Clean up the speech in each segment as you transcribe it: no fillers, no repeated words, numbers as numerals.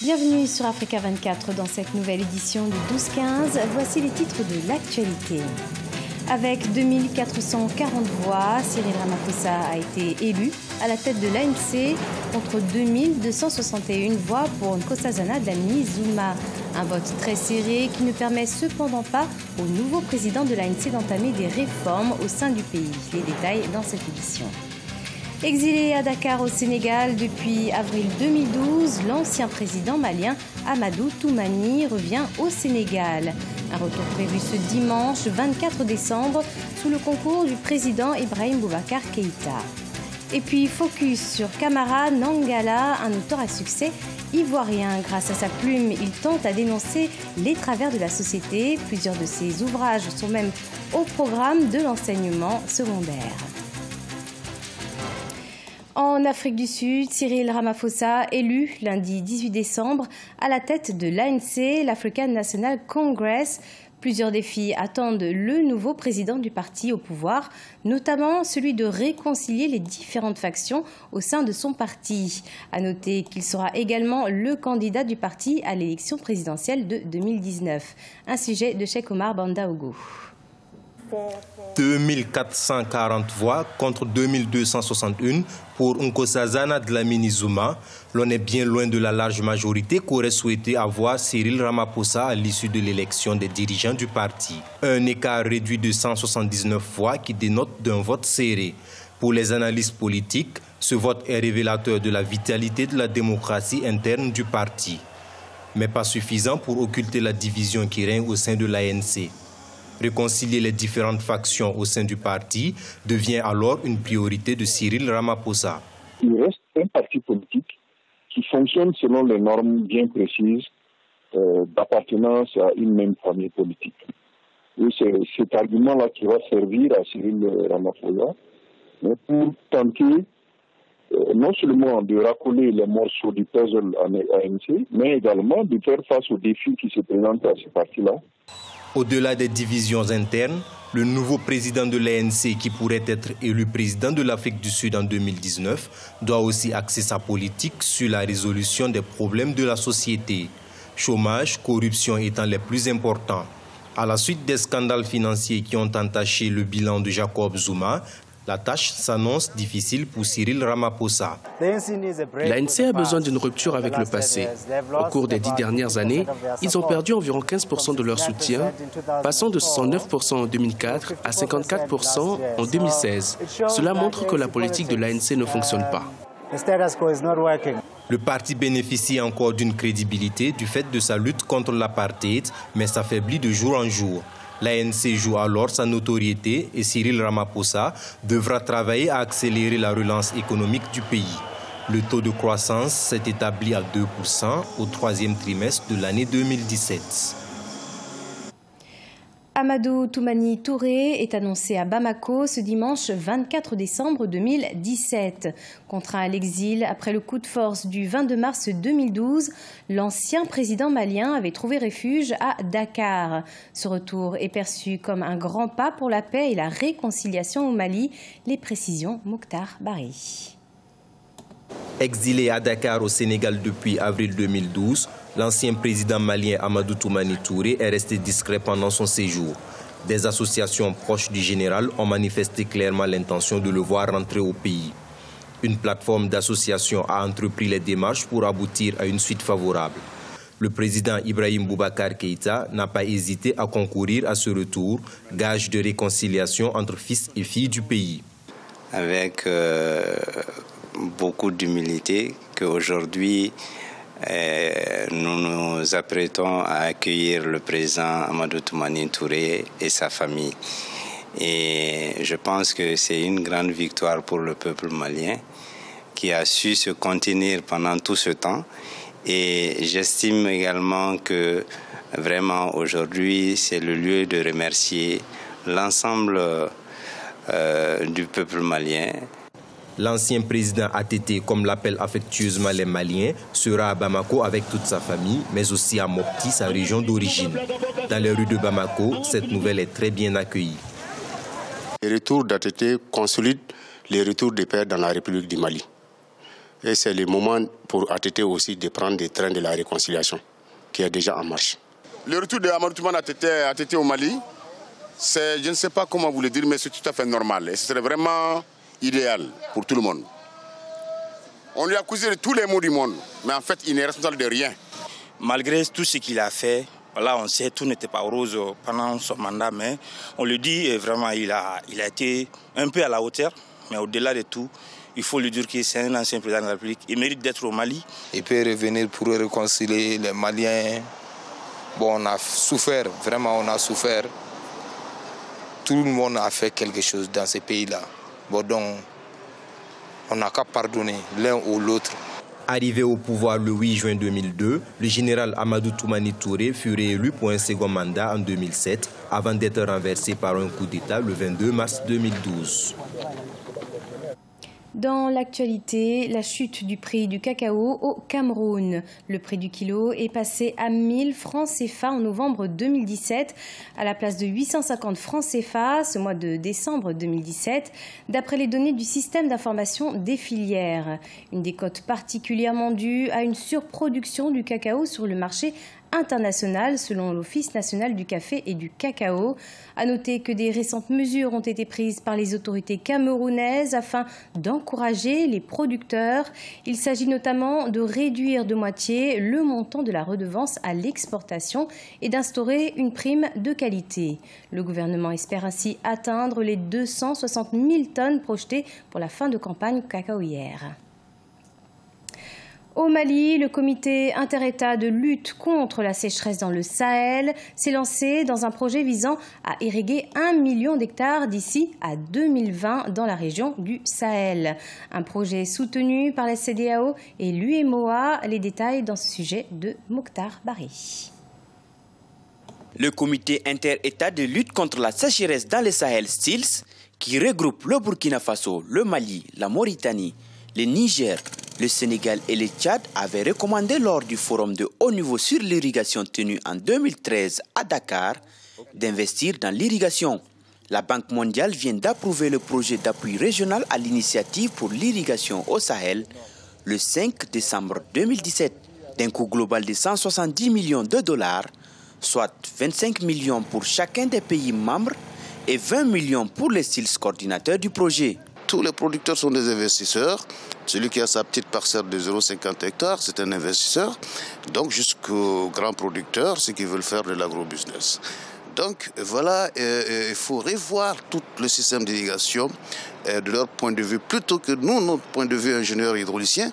Bienvenue sur Africa 24 dans cette nouvelle édition du 12-15. Voici les titres de l'actualité. Avec 2440 voix, Cyril Ramaphosa a été élu à la tête de l'ANC contre 2261 voix pour Nkosazana Dlamini-Zuma. Un vote très serré qui ne permet cependant pas au nouveau président de l'ANC d'entamer des réformes au sein du pays. Les détails dans cette édition. Exilé à Dakar au Sénégal depuis avril 2012, l'ancien président malien Amadou Toumani revient au Sénégal. Un retour prévu ce dimanche 24 décembre sous le concours du président Ibrahim Boubacar Keïta. Et puis focus sur Camara Nangala, un auteur à succès ivoirien. Grâce à sa plume, il tente à dénoncer les travers de la société. Plusieurs de ses ouvrages sont même au programme de l'enseignement secondaire. En Afrique du Sud, Cyril Ramaphosa, élu lundi 18 décembre à la tête de l'ANC, l'African National Congress. Plusieurs défis attendent le nouveau président du parti au pouvoir, notamment celui de réconcilier les différentes factions au sein de son parti. À noter qu'il sera également le candidat du parti à l'élection présidentielle de 2019. Un sujet de Cheikh Omar Bandaogo. 2440 voix contre 2261 pour Nkosazana Dlamini-Zuma. L'on est bien loin de la large majorité qu'aurait souhaité avoir Cyril Ramaphosa à l'issue de l'élection des dirigeants du parti. Un écart réduit de 179 voix qui dénote d'un vote serré. Pour les analystes politiques, ce vote est révélateur de la vitalité de la démocratie interne du parti, mais pas suffisant pour occulter la division qui règne au sein de l'ANC. Réconcilier les différentes factions au sein du parti devient alors une priorité de Cyril Ramaphosa. Il reste un parti politique qui fonctionne selon les normes bien précises d'appartenance à une même famille politique. Et c'est cet argument-là qui va servir à Cyril Ramaphosa pour tenter non seulement de racoler les morceaux du puzzle à ANC, mais également de faire face aux défis qui se présentent à ce parti-là. Au-delà des divisions internes, le nouveau président de l'ANC, qui pourrait être élu président de l'Afrique du Sud en 2019, doit aussi axer sa politique sur la résolution des problèmes de la société. Chômage, corruption étant les plus importants. À la suite des scandales financiers qui ont entaché le bilan de Jacob Zuma, la tâche s'annonce difficile pour Cyril Ramaphosa. L'ANC a besoin d'une rupture avec le passé. Au cours des 10 dernières années, ils ont perdu environ 15% de leur soutien, passant de 69% en 2004 à 54% en 2016. Cela montre que la politique de l'ANC ne fonctionne pas. Le parti bénéficie encore d'une crédibilité du fait de sa lutte contre l'apartheid, mais s'affaiblit de jour en jour. L'ANC joue alors sa notoriété et Cyril Ramaphosa devra travailler à accélérer la relance économique du pays. Le taux de croissance s'est établi à 2% au troisième trimestre de l'année 2017. Amadou Toumani Touré est annoncé à Bamako ce dimanche 24 décembre 2017. Contraint à l'exil après le coup de force du 22 mars 2012, l'ancien président malien avait trouvé refuge à Dakar. Ce retour est perçu comme un grand pas pour la paix et la réconciliation au Mali. Les précisions, Mokhtar Bari. Exilé à Dakar au Sénégal depuis avril 2012, l'ancien président malien Amadou Toumani Touré est resté discret pendant son séjour. Des associations proches du général ont manifesté clairement l'intention de le voir rentrer au pays. Une plateforme d'associations a entrepris les démarches pour aboutir à une suite favorable. Le président Ibrahim Boubacar Keïta n'a pas hésité à concourir à ce retour, gage de réconciliation entre fils et filles du pays. Avec beaucoup d'humilité qu'aujourd'hui nous nous apprêtons à accueillir le président Amadou Toumani Touré et sa famille. Et je pense que c'est une grande victoire pour le peuple malien qui a su se contenir pendant tout ce temps. Et j'estime également que vraiment aujourd'hui c'est le lieu de remercier l'ensemble du peuple malien. L'ancien président ATT, comme l'appellent affectueusement les Maliens, sera à Bamako avec toute sa famille, mais aussi à Mopti, sa région d'origine. Dans les rues de Bamako, cette nouvelle est très bien accueillie. Le retour d'ATT consolide les retours des pères dans la République du Mali. Et c'est le moment pour ATT aussi de prendre des trains de la réconciliation, qui est déjà en marche. Le retour de Amadou Toumani ATT au Mali, c'est, je ne sais pas comment vous le dire, mais c'est tout à fait normal. Et ce serait vraiment idéal pour tout le monde. On lui a accusé de tous les maux du monde, mais en fait, il n'est responsable de rien. Malgré tout ce qu'il a fait, voilà, on sait que tout n'était pas rose pendant son mandat, mais on le dit, vraiment, il a été un peu à la hauteur, mais au-delà de tout, il faut lui dire que c'est un ancien président de la République. Il mérite d'être au Mali. Il peut revenir pour réconcilier les Maliens. Bon, on a souffert, vraiment on a souffert. Tout le monde a fait quelque chose dans ces pays-là. Bon, donc, on n'a qu'à pardonner l'un ou l'autre. Arrivé au pouvoir le 8 juin 2002, le général Amadou Toumani Touré fut réélu pour un second mandat en 2007, avant d'être renversé par un coup d'État le 22 mars 2012. Dans l'actualité, la chute du prix du cacao au Cameroun. Le prix du kilo est passé à 1000 francs CFA en novembre 2017, à la place de 850 francs CFA ce mois de décembre 2017, d'après les données du système d'information des filières. Une décote particulièrement due à une surproduction du cacao sur le marché international, selon l'Office national du café et du cacao. À noter que des récentes mesures ont été prises par les autorités camerounaises afin d'encourager les producteurs. Il s'agit notamment de réduire de moitié le montant de la redevance à l'exportation et d'instaurer une prime de qualité. Le gouvernement espère ainsi atteindre les 260 000 tonnes projetées pour la fin de campagne cacaoyère. Au Mali, le comité interétat de lutte contre la sécheresse dans le Sahel s'est lancé dans un projet visant à irriguer 1 million d'hectares d'ici à 2020 dans la région du Sahel. Un projet soutenu par la CEDEAO et l'UEMOA. Les détails dans ce sujet de Mokhtar Bari. Le comité interétat de lutte contre la sécheresse dans le Sahel, STILS, qui regroupe le Burkina Faso, le Mali, la Mauritanie, le Niger, le Sénégal et le Tchad avaient recommandé lors du forum de haut niveau sur l'irrigation tenu en 2013 à Dakar d'investir dans l'irrigation. La Banque mondiale vient d'approuver le projet d'appui régional à l'initiative pour l'irrigation au Sahel le 5 décembre 2017 d'un coût global de 170 millions de dollars, soit 25 millions pour chacun des pays membres et 20 millions pour les STILS coordinateurs du projet. Tous les producteurs sont des investisseurs. Celui qui a sa petite parcelle de 0,50 hectares, c'est un investisseur. Donc jusqu'aux grands producteurs, ceux qui veulent faire de l'agro-business. Donc voilà, il faut revoir tout le système d'irrigation de leur point de vue, plutôt que nous, notre point de vue ingénieur hydraulicien,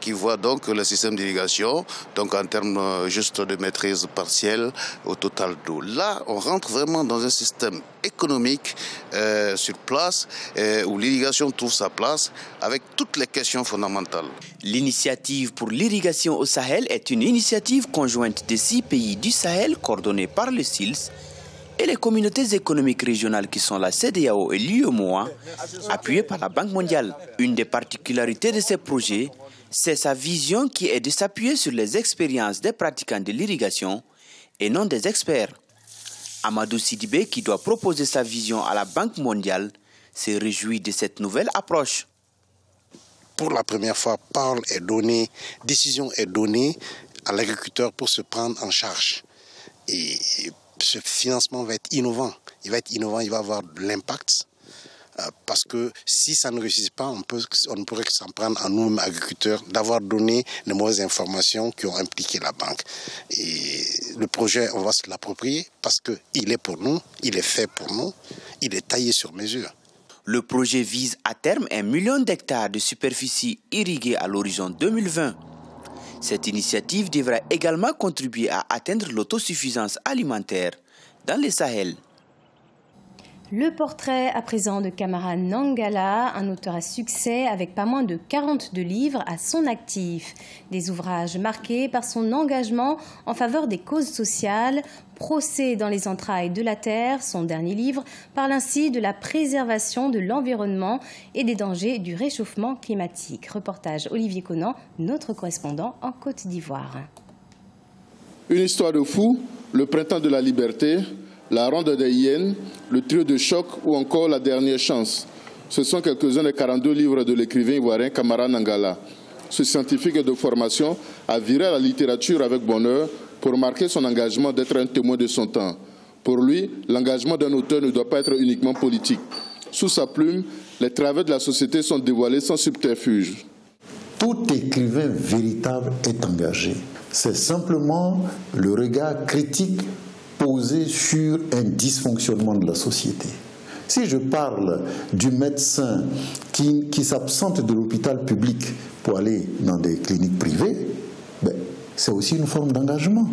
qui voit donc le système d'irrigation donc en termes juste de maîtrise partielle au total d'eau. Là, on rentre vraiment dans un système économique sur place, où l'irrigation trouve sa place avec toutes les questions fondamentales. L'initiative pour l'irrigation au Sahel est une initiative conjointe des 6 pays du Sahel coordonnée par le STILS et les communautés économiques régionales qui sont la CEDEAO et l'UEMOA, appuyées par la Banque mondiale. Une des particularités de ces projets, c'est sa vision qui est de s'appuyer sur les expériences des pratiquants de l'irrigation et non des experts. Amadou Sidibé, qui doit proposer sa vision à la Banque mondiale, se réjouit de cette nouvelle approche. Pour la première fois, parole est donnée, décision est donnée à l'agriculteur pour se prendre en charge. Et ce financement va être innovant. Il va être innovant, il va avoir de l'impact. Parce que si ça ne réussit pas, on ne pourrait que s'en prendre à nous, agriculteurs, d'avoir donné les mauvaises informations qui ont impliqué la banque. Et le projet, on va se l'approprier parce qu'il est pour nous, il est fait pour nous, il est taillé sur mesure. Le projet vise à terme 1 million d'hectares de superficie irriguée à l'horizon 2020. Cette initiative devra également contribuer à atteindre l'autosuffisance alimentaire dans le Sahel. Le portrait à présent de Camara Nangala, un auteur à succès avec pas moins de 42 livres à son actif. Des ouvrages marqués par son engagement en faveur des causes sociales. Procès dans les entrailles de la terre, son dernier livre, parle ainsi de la préservation de l'environnement et des dangers du réchauffement climatique. Reportage Olivier Conan, notre correspondant en Côte d'Ivoire. Une histoire de fou, le printemps de la liberté, la ronde des hyènes, le trio de choc ou encore la dernière chance. Ce sont quelques-uns des 42 livres de l'écrivain ivoirien Camara Nangala. Ce scientifique de formation a viré à la littérature avec bonheur pour marquer son engagement d'être un témoin de son temps. Pour lui, l'engagement d'un auteur ne doit pas être uniquement politique. Sous sa plume, les travers de la société sont dévoilés sans subterfuge. Tout écrivain véritable est engagé. C'est simplement le regard critique posé sur un dysfonctionnement de la société. Si je parle du médecin qui s'absente de l'hôpital public pour aller dans des cliniques privées, c'est aussi une forme d'engagement.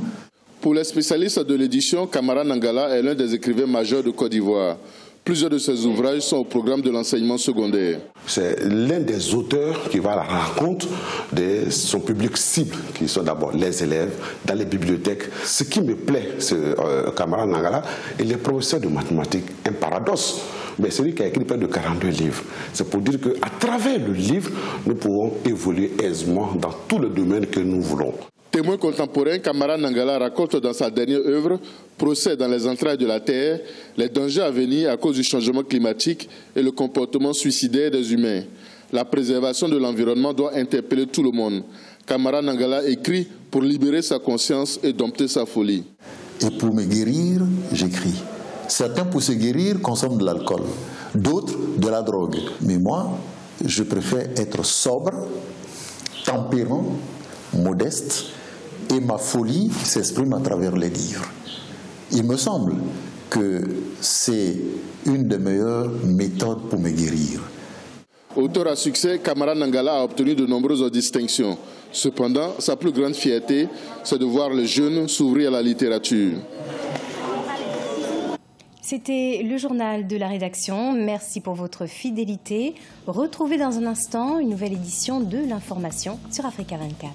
Pour les spécialistes de l'édition, Camara Nangala est l'un des écrivains majeurs de Côte d'Ivoire. Plusieurs de ses ouvrages sont au programme de l'enseignement secondaire. C'est l'un des auteurs qui va à la rencontre de son public cible, qui sont d'abord les élèves, dans les bibliothèques. Ce qui me plaît, c'est Camara Nangala, il est professeur de mathématiques, un paradoxe. Mais celui qui a écrit près de 42 livres. C'est pour dire qu'à travers le livre, nous pouvons évoluer aisément dans tous les domaines que nous voulons. Témoin contemporain, Camara Nangala raconte dans sa dernière œuvre, Procès dans les entrailles de la Terre, les dangers à venir à cause du changement climatique et le comportement suicidaire des humains. La préservation de l'environnement doit interpeller tout le monde. Camara Nangala écrit pour libérer sa conscience et dompter sa folie. Et pour me guérir, j'écris. Certains, pour se guérir, consomment de l'alcool, d'autres de la drogue. Mais moi, je préfère être sobre, tempérant, modeste, et ma folie s'exprime à travers les livres. Il me semble que c'est une des meilleures méthodes pour me guérir. Auteur à succès, Camara Nangala a obtenu de nombreuses distinctions. Cependant, sa plus grande fierté, c'est de voir les jeunes s'ouvrir à la littérature. C'était le journal de la rédaction. Merci pour votre fidélité. Retrouvez dans un instant une nouvelle édition de l'information sur Africa 24.